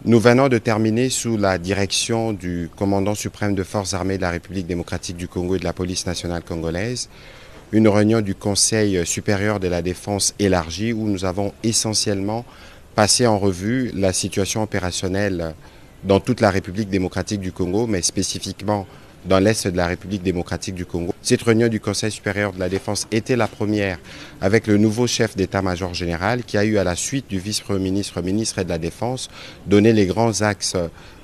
Nous venons de terminer sous la direction du commandant suprême de forces armées de la République démocratique du Congo et de la police nationale congolaise une réunion du Conseil supérieur de la défense élargie où nous avons essentiellement passé en revue la situation opérationnelle dans toute la République démocratique du Congo, mais spécifiquement dans l'Est de la République démocratique du Congo. Cette réunion du Conseil supérieur de la défense était la première avec le nouveau chef d'état-major général qui a eu à la suite du vice-premier ministre, ministre de la Défense, donné les grands axes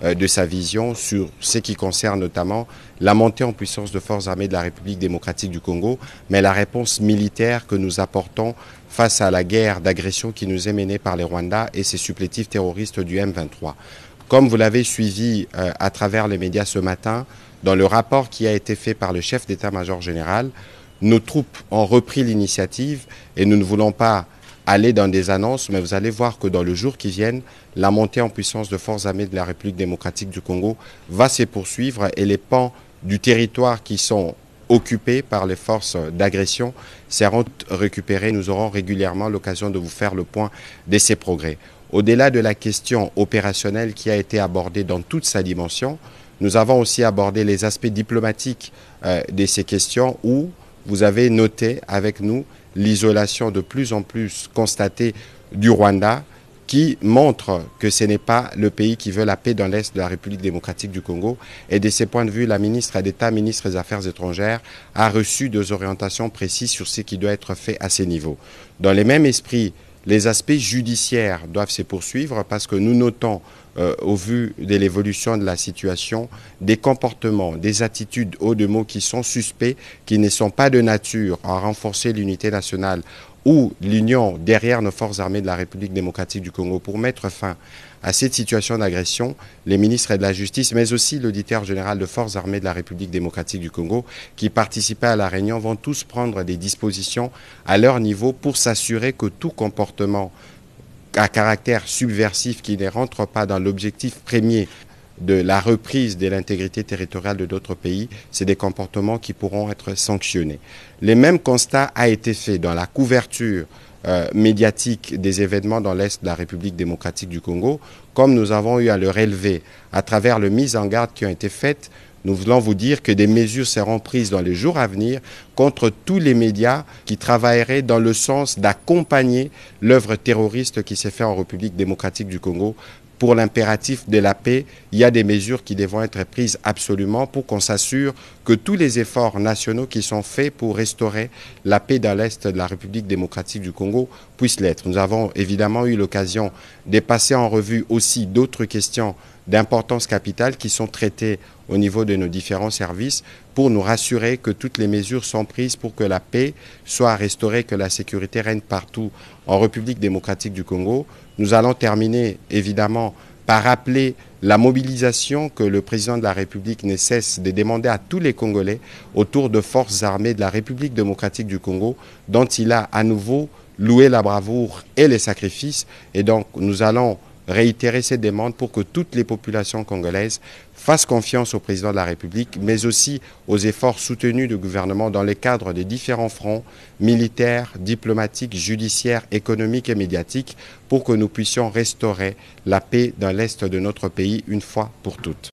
de sa vision sur ce qui concerne notamment la montée en puissance de forces armées de la République démocratique du Congo, mais la réponse militaire que nous apportons face à la guerre d'agression qui nous est menée par les Rwandais et ses supplétifs terroristes du M23. Comme vous l'avez suivi à travers les médias ce matin, dans le rapport qui a été fait par le chef d'état-major général, nos troupes ont repris l'initiative et nous ne voulons pas aller dans des annonces, mais vous allez voir que dans le jour qui vient, la montée en puissance de forces armées de la République démocratique du Congo va se poursuivre et les pans du territoire qui sont occupés par les forces d'agression seront récupérés. Nous aurons régulièrement l'occasion de vous faire le point de ces progrès. Au-delà de la question opérationnelle qui a été abordée dans toute sa dimension, nous avons aussi abordé les aspects diplomatiques de ces questions où vous avez noté avec nous l'isolation de plus en plus constatée du Rwanda qui montre que ce n'est pas le pays qui veut la paix dans l'Est de la République démocratique du Congo. Et de ce point de vue, la ministre d'État, ministre des Affaires étrangères, a reçu des orientations précises sur ce qui doit être fait à ces niveaux. Dans le même esprit, les aspects judiciaires doivent se poursuivre parce que nous notons, au vu de l'évolution de la situation, des comportements, des attitudes, hauts de mots qui sont suspects, qui ne sont pas de nature à renforcer l'unité nationale ou l'union derrière nos forces armées de la République démocratique du Congo pour mettre fin à cette situation d'agression. Les ministres de la Justice, mais aussi l'auditeur général de forces armées de la République démocratique du Congo, qui participaient à la réunion, vont tous prendre des dispositions à leur niveau pour s'assurer que tout comportement à caractère subversif qui ne rentre pas dans l'objectif premier de la reprise de l'intégrité territoriale de d'autres pays, c'est des comportements qui pourront être sanctionnés. Le même constat a été fait dans la couverture médiatique des événements dans l'Est de la République démocratique du Congo, comme nous avons eu à le relever à travers les mises en garde qui ont été faites. Nous voulons vous dire que des mesures seront prises dans les jours à venir contre tous les médias qui travailleraient dans le sens d'accompagner l'œuvre terroriste qui s'est faite en République démocratique du Congo. Pour l'impératif de la paix, il y a des mesures qui devront être prises absolument pour qu'on s'assure que tous les efforts nationaux qui sont faits pour restaurer la paix dans l'Est de la République démocratique du Congo puissent l'être. Nous avons évidemment eu l'occasion de passer en revue aussi d'autres questions d'importance capitale qui sont traitées au niveau de nos différents services pour nous rassurer que toutes les mesures sont prises pour que la paix soit restaurée, que la sécurité règne partout en République démocratique du Congo. Nous allons terminer évidemment par rappeler la mobilisation que le président de la République ne cesse de demander à tous les Congolais autour de forces armées de la République démocratique du Congo dont il a à nouveau loué la bravoure et les sacrifices. Et donc nous allons réitérer ces demandes pour que toutes les populations congolaises fassent confiance au président de la République, mais aussi aux efforts soutenus du gouvernement dans le cadre des différents fronts militaires, diplomatiques, judiciaires, économiques et médiatiques pour que nous puissions restaurer la paix dans l'Est de notre pays une fois pour toutes.